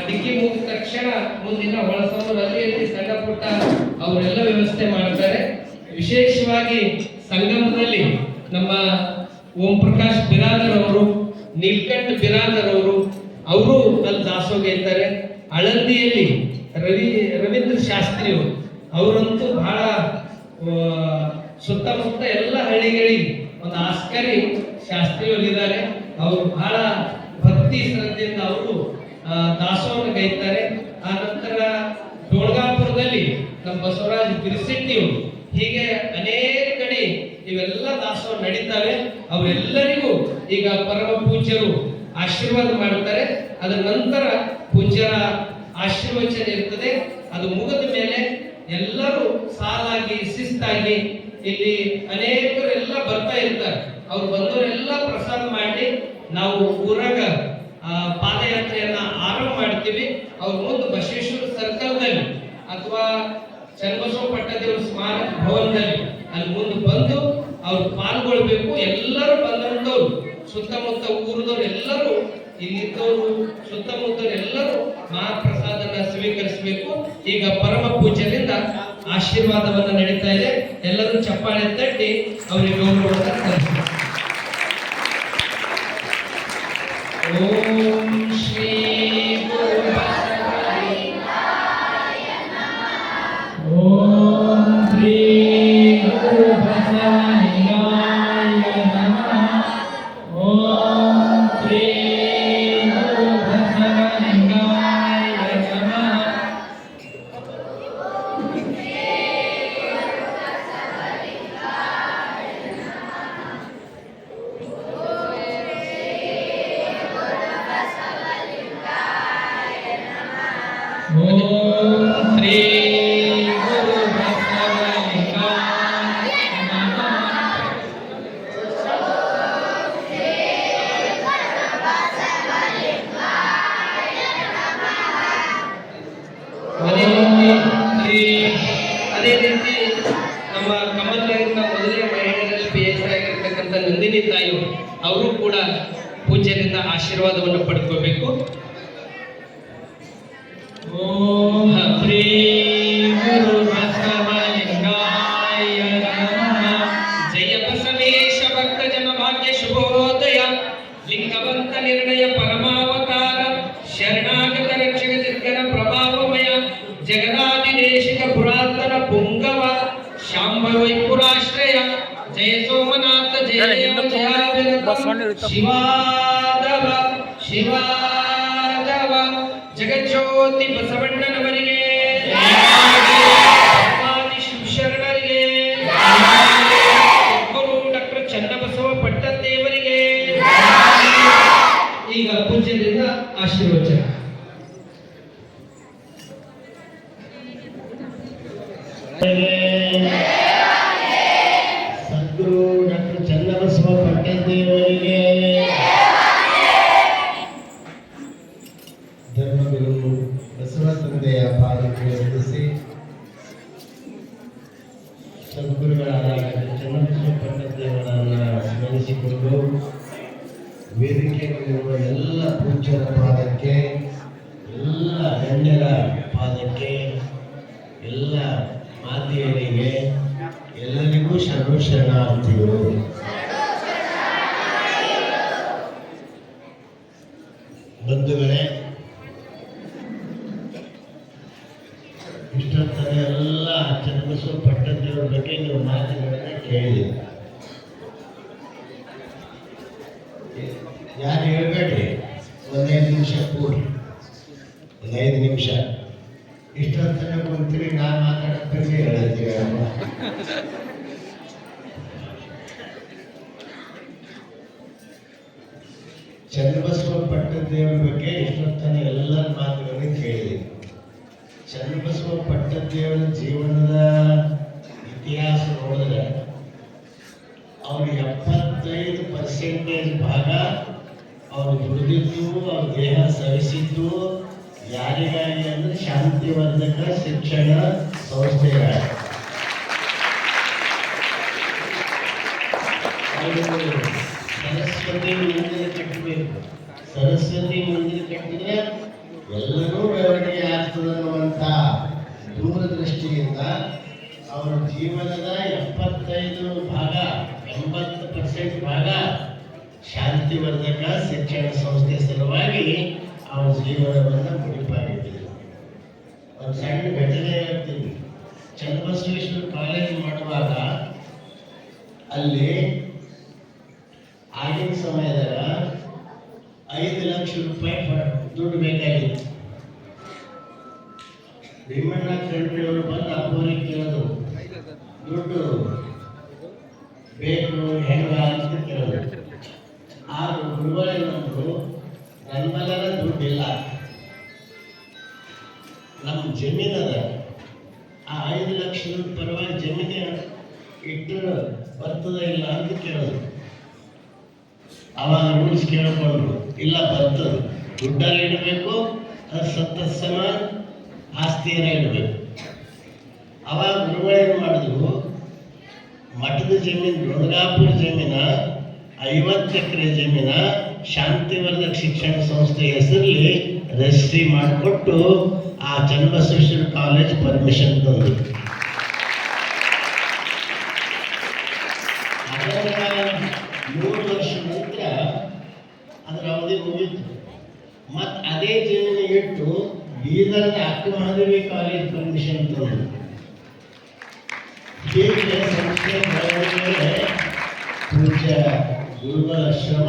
ಡಿಕ್ಕಿ ಮುಗಿದ ತಕ್ಷಣ ಮುಂದಿನ ಹೊಳಸವರು ಅಲ್ಲಿ ಸಣ್ಣ ಪುಟ್ಟ ಅವರೆಲ್ಲ ವ್ಯವಸ್ಥೆ ಮಾಡ್ತಾರೆ. ವಿಶೇಷವಾಗಿ ಸಂಗಮದಲ್ಲಿ ನಮ್ಮ ಓಂ ಪ್ರಕಾಶ್ ಬಿರಾದರ್ ಅವರು, ನೀಲ್ಕಂಠ ಬಿರಾದರ್ ಅವರು ಅಲ್ಲಿ ದಾಸೋಗ ಇದ್ದಾರೆ. ಆಳಂದಿಯಲ್ಲಿ ರವೀಂದ್ರ ಶಾಸ್ತ್ರಿ ಅವರಂತೂ ಬಹಳ ಸುತ್ತಮುತ್ತ ಎಲ್ಲ ಹಳ್ಳಿಗಳಿಗೆ ಒಂದು ಆಸ್ಕರಿ ಶಾಸ್ತ್ರಿಯವರಿದ್ದಾರೆ. ಅವರು ಬಹಳ ಭಕ್ತಿ ಶ್ರದ್ಧೆಯಿಂದ ಅವರು ದಾಸೋಹವನ್ನು ಗೈತಾರೆ. ಆ ನಂತರ ಡೋಳ್ಗಾಪುರದಲ್ಲಿ ನಮ್ಮ ಬಸವರಾಜ್ ಬಿರ್ಸಿಟ್ಟಿಯವರು, ಹೀಗೆ ಅನೇಕ ಕಡೆ ಇವೆಲ್ಲ ದಾಸೋಹ ನಡೀತಾವೆ. ಅವರೆಲ್ಲರಿಗೂ ಈಗ ಪರಮ ಪೂಜ್ಯರು ಆಶೀರ್ವಾದ ಮಾಡ್ತಾರೆ. ಅದರ ನಂತರ ಪೂಜ್ಯರ ಆಶೀರ್ವಚನ ಇರ್ತದೆ. ಅದು ಮುಗಿದ ಮೇಲೆ ಎಲ್ಲರೂ ಸಾಲಾಗಿ ಶಿಸ್ತಾಗಿ ಇಲ್ಲಿ ಅನೇಕರು ಎಲ್ಲ ಬರ್ತಾ ಇರ್ತಾರೆ. ಅವ್ರು ಬಂದವರೆಲ್ಲ ಪ್ರಸಾದ ಮಾಡಿ ನಾವು ಊರಾಗ ಪಾದಯಾತ್ರೆಯನ್ನ ಆರಂಭ ಮಾಡ್ತೀವಿ. ಅವ್ರ ಮುಂದೆ ಬಸವೇಶ್ವರ ಸರ್ಕಲ್ದಲ್ಲಿ ಅಥವಾ ಚನ್ನಬಸವ ಪಟ್ಟದೇವರ ಸ್ಮಾರಕ ಭವನದಲ್ಲಿ ಅಲ್ಲಿ ಮುಂದೆ ಬಂದು ಅವ್ರು ಪಾಲ್ಗೊಳ್ಬೇಕು. ಎಲ್ಲರೂ ಬಂದಂತವ್ರು, ಸುತ್ತಮುತ್ತ ಊರದವ್ರು ಎಲ್ಲರೂ, ಇಲ್ಲಿದ್ದವರು ಸುತ್ತಮುತ್ತವರು ಎಲ್ಲರೂ ಮಹಾಪ್ರಸಾದನ ಸ್ವೀಕರಿಸಬೇಕು. ಈಗ ಪರಮ ಪೂಜ್ಯರಿಂದ ಆಶೀರ್ವಾದವನ್ನ ನಡೀತಾ ಇದೆ. ಎಲ್ಲರೂ ಚಪ್ಪಾಳೆ ತಟ್ಟಿ ಅವರಿಗೆ ಗೌರವವನ್ನು ಸಲ್ಲಿಸಬೇಕು. ಓಂ ಶ್ರೀ ಗುರು ಬಸವಲಿಂಗಾಯ ನಮಃ. ಓಂ ಶ್ರೀ ಗುರು ಬಸವಲಿಂಗಾಯ ನಮಃ. ಓಂ ಶ್ರೀ ಗುರು ಬಸವಲಿಂಗಾಯ ನಮಃ. ಅದೇ ರೀತಿ ನಮ್ಮ ಕಮಲನ ಮೊದಲನೇ ಮಹಿಳೆಯರಲ್ಲಿ PhD ಆಗಿರ್ತಕ್ಕಂಥ ನಂದಿನಿ ತಾಯಿ ಅವರು ಕೂಡ ಪೂಜ್ಯರಿಂದ ಆಶೀರ್ವಾದವನ್ನು ಪಡ್ಕೋಬೇಕು. ಓಂ ಶ್ರೀ ಗುರು ಬಸವಲಿಂಗಾಯ ನಮಃ. ಜಯ ಬಸವೇಶ ಭಕ್ತ ಜನ ಭಾಗ್ಯ ಶುಭೋದಯ. ಲಿಂಗವಂತ ನಿರ್ಣಯ ಪರಮಾವತಾರ. ಶರಣಾಗತ ರಕ್ಷಕ ದಿಗ್ಗನ ಪ್ರಭಾವಮಯ. ಜಗದಾದಿದೇಶಿಕ ಪುರಾತನ ಪುಂಗವ. ಶಾಂಭವೈಪುರಾಶ್ರಯ. ಜಯ ಸೋಮನಾಥ ಜಯ ಶಿವಾದವ ಶಿವಾದವ. ಜಗಜ್ಯೋತಿ ಬಸವಣ್ಣನವರಿಗೆ, ಶಿವಶರಣರಿಗೆ, ಗುರು ಡಾಕ್ಟರ್ ಚನ್ನಬಸವ ಪಟ್ಟದೇವರಿಗೆ ಈಗ ಪೂಜ್ಯರಿಂದ ಆಶೀರ್ವಚನ. ಸದ್ಗುರು ಡಾಕ್ಟರ್ ಚನ್ನಬಸವ ಪಟ್ಟದೇವರಿಗೆ, ಧರ್ಮಗುರು ಬಸವ ತಂದೆಯ ಪಾದಕ್ಕೆ ವಂದಿಸಿ, ಸದ್ಗುರುಗಳಾದ ಚನ್ನಬಸವ ಪಟ್ಟದೇವರನ್ನ ಸ್ಮರಿಸಿಕೊಂಡು ವೇದಿಕೆಯಲ್ಲಿರುವ ಎಲ್ಲ ಪೂಜ್ಯರ ಪಾದಕ್ಕೆ, ಎಲ್ಲ ಗಣ್ಯರ ಪಾದಕ್ಕೆ, ಎಲ್ಲ ಮಾತೆಯರಿಗೆ ಎಲ್ಲರಿಗೂ ಶರಣಾರ್ಥಿಗಳು. ಬಂಧುಗಳೇ, ಇಷ್ಟೊತ್ತನೆ ಎಲ್ಲ ಚನ್ನಬಸವ ಪಟ್ಟದೇವರ ಬಗ್ಗೆ ನೀವು ಮಾತುಗಳನ್ನ ಕೇಳಿದೆ. ಯಾರು ಹೇಳ್ಬೇಡ್ರಿ, ಒಂದು 5 ನಿಮಿಷ ಕೂಡಿ, ಒಂದು 5 ನಿಮಿಷ. ಇಷ್ಟೊತ್ತನೆ ಕುಂತೀರಿ, ನಾನು ಮಾತಾಡೋದ್ರಿಗೆ ಹೇಳ್ತೀವಿ. ಚನ್ನಬಸವ ಪಟ್ಟದೇವರ ಬಗ್ಗೆ ಇಷ್ಟೊತ್ತನೆ ಎಲ್ಲರ ಮಾತುಗಳನ್ನು ಕೇಳಿದೆ. ಚನ್ನಬಸವ ಪಟ್ಟದೇವರ ಜೀವನದ ಇತಿಹಾಸ ನೋಡಿದ್ರೆ ಅವ್ರು 75% ಭಾಗ ಅವ್ರು ದುಡಿದಿದ್ದು, ಅವ್ರ ದೇಹ ಸವಿಸಿದ್ದು ಯಾರಿಗಾಗಿ ಅಂದ್ರೆ ಶಾಂತಿವರ್ಧಕ ಶಿಕ್ಷಣ ಸಂಸ್ಥೆಗಾಗಿ. ಸರಸ್ವತಿ ಮಂದಿರ ಕಟ್ಟಬೇಕು. ಸರಸ್ವತಿ ಮಂದಿರ ಕಟ್ಟಿದ್ರೆ ಎಲ್ಲರೂ ಅವರ ಜೀವನದ 80% ಭಾಗ ಶಾಂತಿವರ್ಧಕ ಶಿಕ್ಷಣ ಸಂಸ್ಥೆ ಸಲುವಾಗಿ ಅವರ ಜೀವನವನ್ನು ಮುಡಿಪಾಗಿದ್ದರು. ಒಂದು ಸಣ್ಣ ಘಟನೆ ಹೇಳ್ತೀನಿ. ಚನ್ನಬಸವೇಶ್ವರ ಕಾಲೇಜ್ ಮಾಡುವಾಗ ಅಲ್ಲಿ ಆಗಿನ ಸಮಯದಾಗ 5 ಲಕ್ಷ ರೂಪಾಯಿ ದುಡ್ಡು ಬೇಕಾಗಿತ್ತು. ಭೀಮಣ್ಣ ಕರ್ಣಿಯವರು ಬಂದು ಅಪ್ಪವ್ರಿಗೆ ಕೇಳೋದು, ದುಡ್ಡು ಬೇಕು ಹೆಂಗ ಅಂತ ಕೇಳೋದು. ಆ ಗುರುಗಳೇನಂದ್ರು, ನಮ್ಮಲ್ಲೆಲ್ಲ ದುಡ್ಡಿಲ್ಲ, ನಮ್ಮ ಜಮೀನದ ಆ 5 ಲಕ್ಷದ ಪರವಾಗಿ ಜಮೀನು ಇಟ್ಟು ಬರ್ತದ ಇಲ್ಲ ಅಂತ ಕೇಳೋದು. ಅವಾಗ ರೂಲ್ಸ್ ಕೇಳ್ಕೊಂಡ್ರು, ಇಲ್ಲ ಬರ್ತದೆ, ದುಡ್ಡಲ್ಲಿ ಇಡಬೇಕು, ಅದು ಸತ್ತ ಸಮ ಆಸ್ತಿಯನ್ನ ಇಡಬೇಕು. ಅವಾಗ ಗುರುಗಳೇನು ಮಾಡಿದ್ರು, ಮಠದ ಜಮೀನು ದುರ್ಗಾಪುರ ಜಮೀನ 50 ಎಕರೆ ಜಮೀನ ಶಾಂತಿವರ್ಧಕ ಶಿಕ್ಷಣ ಸಂಸ್ಥೆ ಹೆಸರಲ್ಲಿ ರಿಜಿಸ್ಟ್ರಿ ಮಾಡಿಕೊಟ್ಟು ಆ ಚನ್ನಬಸವೇಶ್ವರ ಕಾಲೇಜ್ ಪರ್ಮಿಷನ್ ತಂದರು. ಅದರ 3 ವರ್ಷ ನಂತರ ಅದರ ಅವಧಿ ಮುಗಿತು. ಮತ್ತು ಅದೇ ಜಮೀನು ಇಟ್ಟು ಬೀದರ್ನ ಅಕ್ಕ ಮಹಾದೇವಿ ಕಾಲೇಜ್ ಪರ್ಮಿಷನ್ ತಂದರು. ಹೀಗೆ ಸಂಸ್ಥೆ ಬೆಳವಣಿಗೆ ಪೂಜ್ಯ ಗುರುಗಳ ಶ್ರಮ,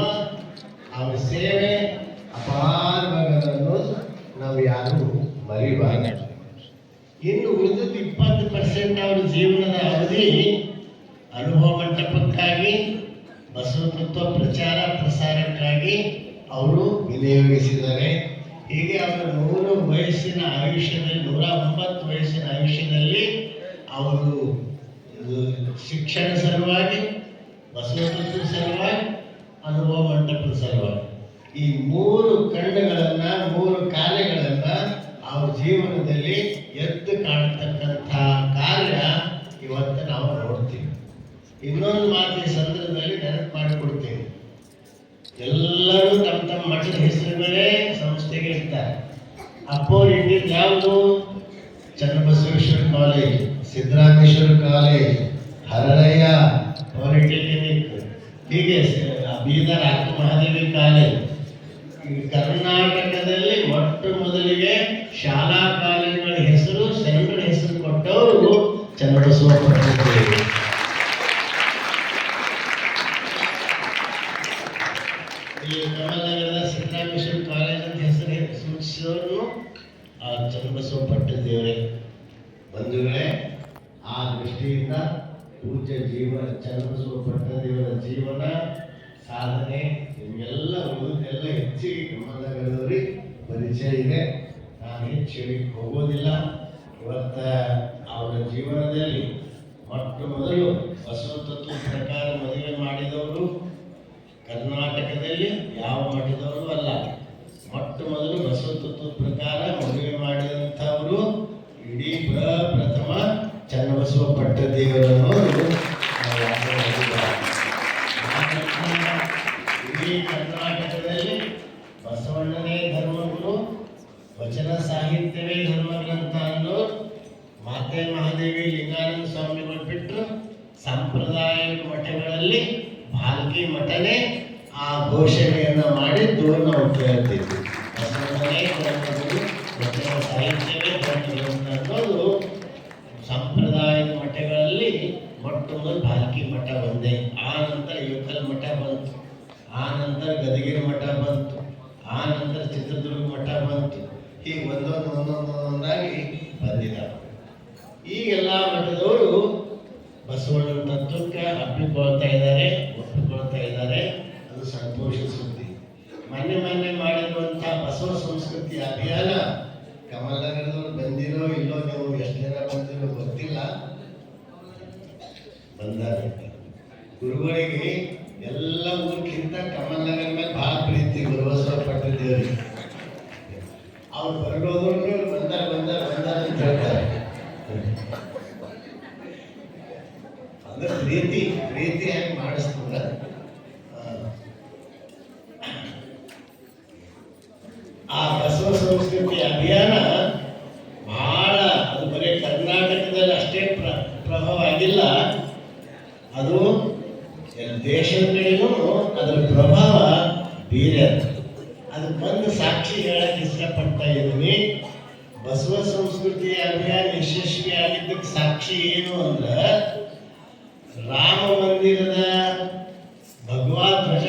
ಅವರ ಸೇವೆ ಅಪಾರವಾಗದ ಅನ್ನೋದು ನಾವು ಯಾರು ಮರಿಬಾರದು. ಇನ್ನು ಉಳಿದ 20% ಅವರ ಜೀವನದ ಅವಧಿ ಅನುಭವ ಮಂಟಪಕ್ಕಾಗಿ, ಬಸವ ತತ್ವ ಪ್ರಚಾರ ಪ್ರಸಾರಕ್ಕಾಗಿ ಅವರು ವಿನಿಯೋಗಿಸಿದ್ದಾರೆ. ಹೀಗೆ ಅವರ 109 ವಯಸ್ಸಿನ ಆಯುಷ್ಯದಲ್ಲಿ ಅವರು ಶಿಕ್ಷಣ ಸಲುವಾಗಿ, ಬಸವ ತತ್ವ ಸಲುವಾಗಿ, ಅನುಭವ ಮಂಟಪದ ಸಲುವಾಗಿ ಈ 3 ಖಂಡಗಳನ್ನು 3 ಕಾರ್ಯಗಳನ್ನು ಅವ್ರ ಜೀವನದಲ್ಲಿ ಎದ್ದು ಕಾಣತಕ್ಕಂಥ ಕಾರ್ಯ ಇವತ್ತು ನಾವು ನೋಡ್ತೀವಿ. ಇನ್ನೊಂದು ಮಾತು ಈ ಸಂದರ್ಭದಲ್ಲಿ ನೆನಪು ಮಾಡಿಕೊಡ್ತೀನಿ. ಎಲ್ಲರೂ ತಮ್ಮ ಮಠದ ಹೆಸರುಗಳೇ ಸಂಸ್ಥೆಗೆ ಇರ್ತಾರೆ. ಅಪ್ಪವ್ರು ಇಟ್ಟಿದ್ದು ಯಾವುದು? Channabasaveshwara college, Siddarameshwara college, Haralayya polytechnic, ಹೀಗೆ ಬೀದರ್ ಅಕ್ಕ ಮಹಾದೇವಿ ಕಾಲೇಜ್. ಈ ಕರ್ನಾಟಕದಲ್ಲಿ ಮೊಟ್ಟ ಮೊದಲಿಗೆ ಶಾಲಾ ಕಾಲೇಜುಗಳ ಹೆಸರು, ಶರಣರ ಹೆಸರು ಕೊಟ್ಟವರು ಚನ್ನಬಸವ ಪಟ್ಟದೇವರು. ಈ ಕಮಲನಗರದ ಸಿದ್ದರಾಮೇಶ್ವರ ಕಾಲೇಜ್ ಅಂತ ಹೆಸರು ಸೂಚಿಸಿದವರು ಆ ಚನ್ನಬಸವ ಪಟ್ಟದೇವರೇ. ಬಂಧುಗಳೇ, ಆ ದೃಷ್ಟಿಯಿಂದ ಪೂಜ್ಯ ಚನ್ನಬಸವ ಪಟ್ಟದೇವರ ಜೀವನ, ಸಾಧನೆ ನಿಮಗೆಲ್ಲ ಉಳಿದೆಲ್ಲ ಹೆಚ್ಚಿಗೆ ಕಮಲನಗರದವರಿಗೆ ಪರಿಚಯ ಇದೆ. ನಾನು ಹೆಚ್ಚು ಹೇಳಿಕ್ಕೆ ಹೋಗೋದಿಲ್ಲ. ಇವತ್ತ ಅವರ ಜೀವನದಲ್ಲಿ ಮೊಟ್ಟ ಮೊದಲು ಬಸವ ತತ್ವ ಪ್ರಕಾರ ಮದುವೆ ಮಾಡಿದವರು ಕರ್ನಾಟಕದಲ್ಲಿ ಯಾವ ಮಠದವರು ಅಲ್ಲ. ಮೊಟ್ಟ ಮೊದಲು ಬಸವ ತತ್ವ ಪ್ರಕಾರ ಮದುವೆ ಮಾಡಿದಂಥವರು ಇಡೀ ಪ್ರಥಮ ಚನ್ನಬಸವ ಪಟ್ಟದೇವರನ್ನು ಇಡೀ ಕರ್ನಾಟಕದಲ್ಲಿ ಬಸವಣ್ಣನೇ ಧರ್ಮಗುರು, ವಚನ ಸಾಹಿತ್ಯವೇ ಧರ್ಮಗ್ರಂಥ ಅನ್ನೋ ಮಾತೆ ಮಹಾದೇವಿ ಲಿಂಗಾನಂದ ಸ್ವಾಮಿಗಳು ಬಿಟ್ಟರು ಸಂಪ್ರದಾಯಿಕ ಮಠಗಳಲ್ಲಿ ಭಾಲ್ಕಿ ಮಠನೇ ಆ ಘೋಷಣೆಯನ್ನು ಮಾಡಿದ್ದು ನಾವು ಕೇಳ್ತೀವಿ. ಬಸವಣ್ಣನೇ ಧರ್ಮಗುರು, ವಚನ ಸಾಹಿತ್ಯವೇ ಧರ್ಮಗ್ರಂಥ ಅನ್ನೋದು ಸಂಪ್ರದಾಯದ ಮಠಗಳಲ್ಲಿ ಮೊಟ್ಟ ಮೊದಲು ಭಾಲ್ಕಿ ಮಠ ಒಂದೇ. ಆ ನಂತರ ಯುಕಲ್ ಮಠ ಬಂತು, ಆ ನಂತರ ಗದಗಿರಿ ಮಠ ಬಂತು, ಆ ನಂತರ ಚಿತ್ರದುರ್ಗ ಮಠ ಬಂತು. ಹೀಗೆ ಒಂದೊಂದಾಗಿ ಬಂದಿದ್ದಾರೆ. ಈಗೆಲ್ಲ ಮಠದವರು ಬಸವಣ್ಣನ ತತ್ವಕ್ಕೆ ಒಪ್ಪಿಕೊಳ್ತಾ ಇದ್ದಾರೆ. ಅದು ಸಂತೋಷ ಸುದ್ದಿ. ಮೊನ್ನೆ ಮಾಡಿರುವಂಥ ಬಸವ ಸಂಸ್ಕೃತಿ ಅಭಿಯಾನ ಕಮಲನಗರದವ್ರು ಬಂದಿರೋ ಇಲ್ಲೋ, ನೀವು ಎಷ್ಟು ಜನ ಬಂದಿರೋ ಗೊತ್ತಿಲ್ಲ, ಬಂದಾರೆ. ಗುರುಗಳಿಗೆ ಎಲ್ಲ ಊರಿಗಿಂತ ಕಮಲನಗರ ಮೇಲೆ ಬಹಳ ಪ್ರೀತಿ ಗುರುಬಸವ ಪಟ್ಟದೇವರಿಗೆ. ಅವ್ರು ಬರೋದ್ರು ಬಂದಾರ ಅಂತ ಹೇಳ್ತಾರೆ. ಅಂದ್ರೆ ಪ್ರೀತಿಯಾಗಿ ಮಾಡಿಸ್ತದ. ಆ ಬಸವ ಸಂಸ್ಕೃತಿ ಅಭಿಯಾನ ಬಹಳ, ಅದು ಬರೀ ಕರ್ನಾಟಕದಲ್ಲಿ ಅಷ್ಟೇ ಪ್ರಭಾವ ಹೇಳಕ್ ಇಷ್ಟಪಡ್ತಾ ಇದ್ದೀನಿ. ಬಸವ ಸಂಸ್ಕೃತಿ ಅಭಿಯಾನ ಯಶಸ್ವಿ ಆಗಿದ್ದಕ್ಕೆ ಸಾಕ್ಷಿ ಏನು ಅಂದ್ರೆ ರಾಮ ಮಂದಿರದ ಭಗವಾ ಧ್ವಜ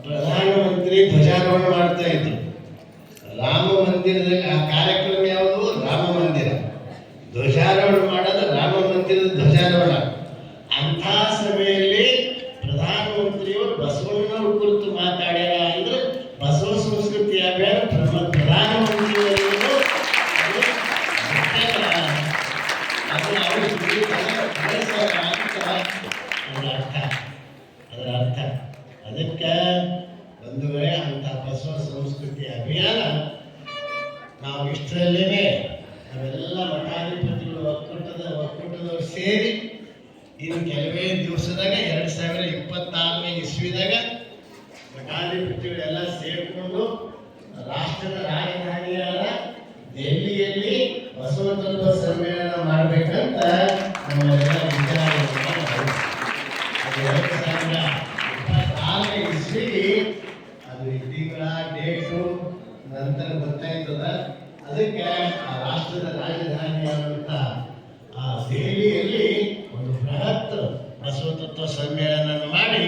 ಪ್ರಧಾನಮಂತ್ರಿ ಧ್ವಜಾರೋಹಣ ಮಾಡ್ತಾ ಇದ್ರು. ರಾಮ ಮಂದಿರದಲ್ಲಿ ಆ ಕಾರ್ಯಕ್ರಮ ಯಾವುದು? ರಾಮ ಮಂದಿರ. ಧ್ವಜಾರೋಹಣ ಮಾಡೋದು ರಾಮ ಮಂದಿರದ ಧ್ವಜಾರೋಹಣ. ಅಂಥ ಸಮಯದಲ್ಲಿ ಪ್ರಧಾನಮಂತ್ರಿಯವರು ಬಸವಣ್ಣನವ್ರ ಕುರಿತು ಮಾತಾಡ್ಯಾರ ಅಂದ್ರೆ ಬಸವ ಸಂಸ್ಕೃತಿ ಅಭಿಯಾನ ಪ್ರಧಾನಮಂತ್ರಿಯವರಿಗೂ ಅದರ ಅರ್ಥ. ಅದಕ್ಕೆ ಒಂದು ವೇಳೆ ಅಂತ ಬಸವ ಸಂಸ್ಕೃತಿ ಅಭಿಯಾನ ನಾವು ಇಷ್ಟರಲ್ಲೇ ನಾವೆಲ್ಲ ಮಠಾಧಿಪತಿಗಳು ಒಕ್ಕೂಟದವ್ರು ಸೇರಿ ಇನ್ನು ಕೆಲವೇ ದಿವಸದಾಗ 2026ನೇ ಇಸ್ವಿದಾಗ ಮಠಾಧಿಪತಿಗಳೆಲ್ಲ ಸೇರಿಕೊಂಡು ರಾಷ್ಟ್ರದ ರಾಜಧಾನಿಯಾದ ದೆಹಲಿಯಲ್ಲಿ ಬಸವ ತತ್ವ ಸಮ್ಮೇಳನ ಮಾಡಬೇಕಂತ ನಮ್ಮೆಲ್ಲ ವಿಚಾರವನ್ನು 2026ನೇ ಇಸ್ವಿಗೆ ಅದು ಈ ತಿಂಗಳ ಡೇಟು ನಂತರ ಗೊತ್ತಾಯ್ತದ. ಅದಕ್ಕೆ ಆ ರಾಷ್ಟ್ರದ ರಾಜಧಾನಿಯಾದಂಥ ಆ ದೆಹಲಿಯಲ್ಲಿ ಒಂದು ಬೃಹತ್ ಬಸವ ತತ್ವ ಸಮ್ಮೇಳನ ಮಾಡಿ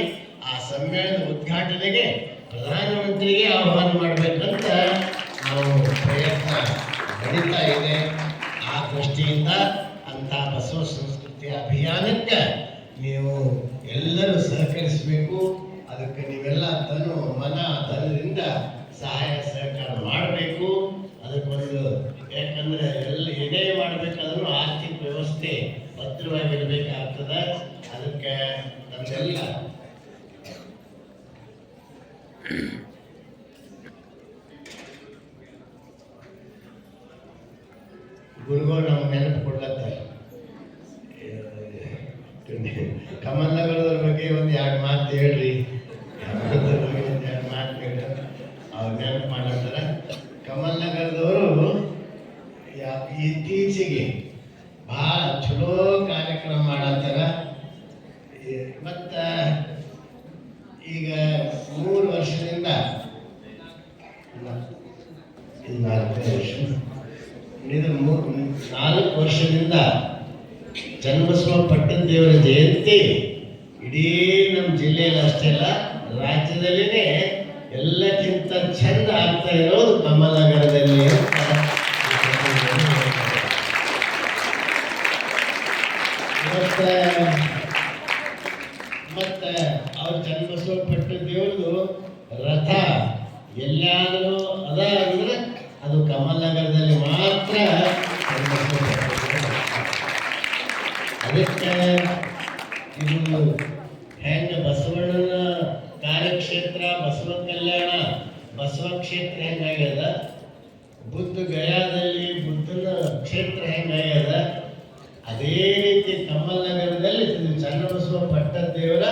ಆ ಸಮ್ಮೇಳನದ ಉದ್ಘಾಟನೆಗೆ ಪ್ರಧಾನಮಂತ್ರಿಗೆ ಆಹ್ವಾನ ಮಾಡಬೇಕಂತ ನಾವು ಪ್ರಯತ್ನ ನಡೀತಾ ಇದೆ. ಆ ದೃಷ್ಟಿಯಿಂದ ಅಂಥ ಬಸವ ಸಂಸ್ಕೃತಿ ಅಭಿಯಾನಕ್ಕೆ ನೀವು ಎಲ್ಲರೂ ಸಹಕರಿಸಬೇಕು. ಅದಕ್ಕೆ ನೀವೆಲ್ಲ ಧನದಿಂದ ಸಹಾಯ ಸಹಕಾರ ಮಾಡಬೇಕು. ಅದಕ್ಕೊಂದು ಯಾಕಂದ್ರೆ ಏನೇ ಮಾಡಬೇಕಾದ್ರೂ ಆರ್ಥಿಕ ವ್ಯವಸ್ಥೆ ಭದ್ರವಾಗಿರ್ಬೇಕಾಗ್ತದೆ. ಅದಕ್ಕೆ ನಮ್ಮೆಲ್ಲ ಗುರುಗಳು ನಮ್ಗೆ ನೆನಪು ಕೊಡ್ಲತ್ತಾರೆ. ಕಮಲ್ ನಗರದವ್ರ ಬಗ್ಗೆ ಒಂದು 2 ಮಾತು ಹೇಳ್ರಿ. ಕಮಲದವ್ರ ಬಗ್ಗೆ ಒಂದು 2 ಮಾತು ಹೇಳ್ರಿ. ಅವ್ರು ನೆನಪು ಮಾಡತ್ತಾರ. ಕಮಲ್ ನಗರದವರು ಇತ್ತೀಚೆಗೆ ಭಾಳ ಚಲೋ ಕಾರ್ಯಕ್ರಮ ಮಾಡತ್ತಾರ. ಮತ್ತ ಈಗ 3 ವರ್ಷದಿಂದ 4 ವರ್ಷದಿಂದ ಚನ್ನಬಸವ ಪಟ್ಟಣ ದೇವರ ಜಯಂತಿ ಇಡೀ ನಮ್ಮ ಜಿಲ್ಲೆಯಲ್ಲಿ ಅಷ್ಟೇ ಅಲ್ಲ ರಾಜ್ಯದಲ್ಲಿನೇ ಎಲ್ಲಕ್ಕಿಂತ ಚಂದ ಆಗ್ತಾ ಇರೋದು ಕಮಲನಗರದಲ್ಲಿ. ಮತ್ತೆ ಅವ್ರ ಚನ್ನಬಸವ ಪಟ್ಟಣ ದೇವ್ರದು ರಥ ಎಲ್ಲಾದರೂ ಅದ ಅಂದ್ರೆ ಅದು ಕಮಲನಗರದಲ್ಲಿ ಮಾತ್ರ. ಅದಕ್ಕೆ ಇದು ಹೆಂಗೆ ಬಸವಣ್ಣನ ಕಾರ್ಯಕ್ಷೇತ್ರ ಬಸವ ಕಲ್ಯಾಣ ಬಸವ ಕ್ಷೇತ್ರ ಹೆಂಗಾಗ್ಯದ, ಬುದ್ಧ ಗಯಾದಲ್ಲಿ ಬುದ್ಧನ ಕ್ಷೇತ್ರ ಹೆಂಗಾಗ್ಯದ, ಅದೇ ರೀತಿ ಕಮಲನಗರದಲ್ಲಿ ಇದು ಚನ್ನಬಸವ ಪಟ್ಟಣ ದೇವರ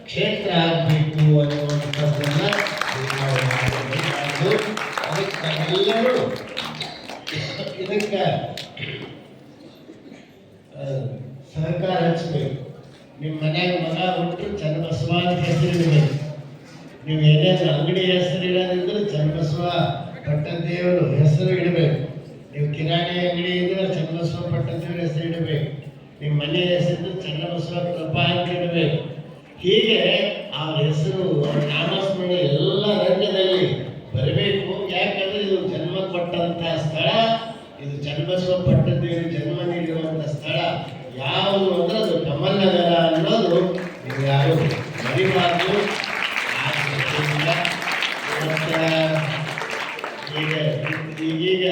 ಕ್ಷೇತ್ರ ಆಗಬೇಕು ಅನ್ನುವಂಥದ್ದನ್ನ ಅದಕ್ಕೆ ಎಲ್ಲರೂ ಇದಕ್ಕೆ ಸಹಕಾರ ಹಚ್ಚಬೇಕು. ನಿಮ್ಮ ಮನ್ಯಾಗ ಮಗ ಹುಟ್ಟು ಚನ್ನಬಸವ ಅಂತ ಹೆಸರಿಡಬೇಕು. ನೀವು ಏನೇನು ಅಂಗಡಿ ಹೆಸರು ಇಡೋದಿದ್ರೆ ಚನ್ನಬಸವ ಪಟ್ಟಣ ದೇವರು ಹೆಸರು ಇಡಬೇಕು. ನೀವು ಕಿರಾಣಿ ಅಂಗಡಿ ಇದ್ರೆ ಚನ್ನಬಸವ ಪಟ್ಟಣ ದೇವರ ಹೆಸರು ಇಡಬೇಕು. ನಿಮ್ಮ ಮನೆ ಹೆಸರು ಚನ್ನಬಸವ ಕೃಪಾ ಅಂತ ಇಡಬೇಕು. ಹೀಗೆ ಅವ್ರ ಹೆಸರು ಅವ್ರ ನಾಮಸ್ಮರಣೆ ಎಲ್ಲ ರಂಗದಲ್ಲಿ ಬರಬೇಕು. ಯಾಕಂದ್ರೆ ಇದು ಜನ್ಮ ಕೊಟ್ಟಂತಹ ಸ್ಥಳ, ಇದು ಚನ್ನಬಸವ ಪಟ್ಟಣ ದೇವರು ಜನ್ಮ ನೀಡಿರುವಂಥ ಸ್ಥಳ ಯಾವುದು ಅಂದ್ರೆ ಅದು ಕಮಲನಗರ ಅನ್ನೋದು ನೀವು ಯಾರು ಮರಿಬಾರ್ದು. ಈಗೀಗ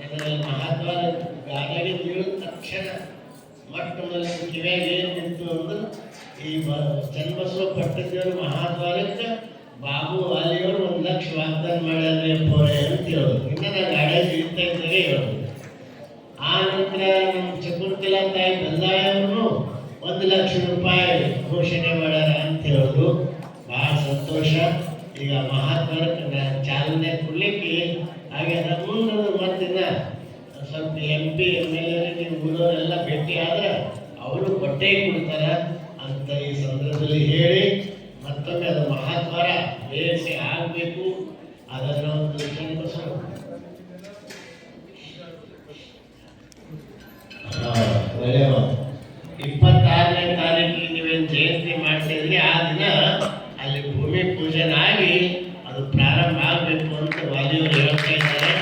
ಇದರಲ್ಲಿ ಮಹಾತ್ಮ ಗಾಳಿಗೆ ತಿಳಿದ ತಕ್ಷಣ ಮೊಟ್ಟ ಮೊದಲ ಕಿವಿಯಾಗ ಏನು ನಿಂತು ಅಂದ್ರೆ ಈ ಚನ್ನಬಸವ ಪಟ್ಟಣ ದೇವರು ಮಹಾದ್ವಾರಕ್ಕೆ ಬಾಬು ಅಲಿಯವರು 1 ಲಕ್ಷ ವಾಗ್ದಾನ ಮಾಡ್ಯಾರ ಪೋರೆ ಅಂತ ಹೇಳೋದು. ಇನ್ನು ನಾನು ಗಾಡಿಯಾಗ ಇಳಿತಾ ಇದ್ದಾಗ ಹೇಳೋದು. ಆ ನಂತರ ನಮ್ಮ ಚಕುರ್ತಿಲಾ ತಾಯಿ ಬಂದಾಯವರು 1 ಲಕ್ಷ ರೂಪಾಯಿ ಘೋಷಣೆ ಮಾಡ್ಯಾರ ಅಂತ ಹೇಳೋದು. ಭಾಳ ಸಂತೋಷ. ಈಗ ಮಹಾದ್ವಾರಕ್ಕೆ ಚಾಲನೆ ಕೊಡ್ಲಿಕ್ಕೆ ಹಾಗೆ ಮುಂದೆ ಮತ್ತಿನ್ನ ಸ್ವಲ್ಪ MP MLA ನೀವು ಊರವರೆಲ್ಲ ಭೇಟಿ ಆದ್ರೆ ಅವರು ಕೊಟ್ಟೇ ಕೊಡ್ತಾರ ಅಂತ ಈ ಸಂದರ್ಭದಲ್ಲಿ ಹೇಳಿ ಮತ್ತೊಮ್ಮೆ ಅದು ಮಹಾದ್ವಾರ ಬೇಸಿ ಆಗಬೇಕು. ಅದರ ಒಂದು ಚನ್ನಬಸವ ಒಳ್ಳೆಯ 26ನೇ ತಾರೀಕಿಗೆ ನೀವೇನು ಜಯಂತಿ ಮಾಡ್ತಿದ್ರಿ ಆ ದಿನ ಅಲ್ಲಿ ಭೂಮಿ ಪೂಜನ ಆಗಿ ಅದು ಪ್ರಾರಂಭ ಆಗಬೇಕು ಅಂತ ವಾಲಿಯವರು ಹೇಳ್ತಾ ಇದ್ದಾರೆ.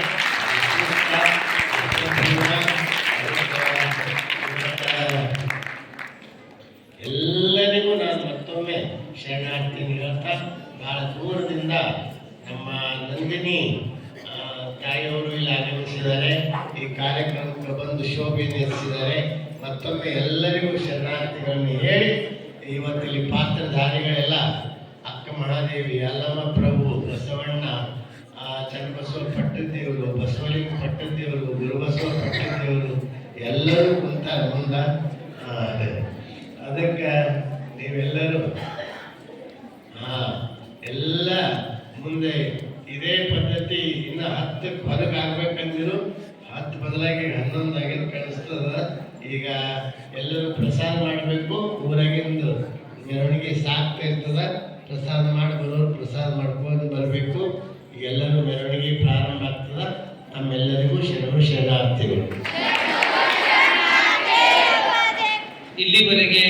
ಎಲ್ಲರಿಗೂ ನಾನು ಮತ್ತೊಮ್ಮೆ ಶರಣಾರ್ಥಿ ಹೇಳ್ತಾ ಬಹಳ ದೂರದಿಂದ ನಮ್ಮ ನಂದಿನಿ ತಾಯಿಯವರು ಇಲ್ಲಿ ಆಗಮಿಸಿದ್ದಾರೆ. ಈ ಕಾರ್ಯಕ್ರಮಕ್ಕೆ ಬಂದು ಶೋಭೆ ನೆಲೆಸಿದ್ದಾರೆ. ಮತ್ತೊಮ್ಮೆ ಎಲ್ಲರಿಗೂ ಶರಣಾರ್ಥಿಗಳನ್ನು ಹೇಳಿ ಇವತ್ತಿಲ್ಲಿ ಪಾತ್ರಧಾರಿಗಳೆಲ್ಲ ಅಕ್ಕ ಮಹಾದೇವಿ, ಅಲ್ಲಮ್ಮ ಪ್ರಭು, ಬಸವಣ್ಣ, ಚನ್ನಬಸವ ಪಟ್ಟದೇವರು, ಬಸವಲಿಂಗ ಪಟ್ಟದೇವರು, ಗುರುಬಸವ ಪಟ್ಟದೇವರು ಎಲ್ಲರೂ ಕುಂತಾರೆ ಮುಂದ. ಅದಕ್ಕೆ ನೀವೆಲ್ಲರೂ ಎಲ್ಲ ಮುಂದೆ ಇದೇ ಪದ್ಧತಿ ಇನ್ನು 10ಕ್ಕೆ ಹೊರಗೆ ಆಗ್ಬೇಕಂದಿರು. 10 ಬದಲಾಗಿ 11 ಆಗಿದ್ದು ಕಾಣಿಸ್ತದ. ಈಗ ಎಲ್ಲರೂ ಪ್ರಸಾದ ಮಾಡಬೇಕು. ಊರಾಗಿಂದು ಮೆರವಣಿಗೆ ಸಾಕ್ತಾ ಇರ್ತದ. ಪ್ರಸಾದ ಮಾಡಿ ಬರೋರು ಪ್ರಸಾದ ಮಾಡ್ಕೊಂಡು ಬರಬೇಕು. ಎಲ್ಲರೂ ಮೆರವಣಿಗೆ ಪ್ರಾರಂಭ ಆಗ್ತದ. ನಮ್ಮೆಲ್ಲರಿಗೂ ಶರಣಾರ್ಥಿಗಳು. ಇಲ್ಲಿವರೆಗೆ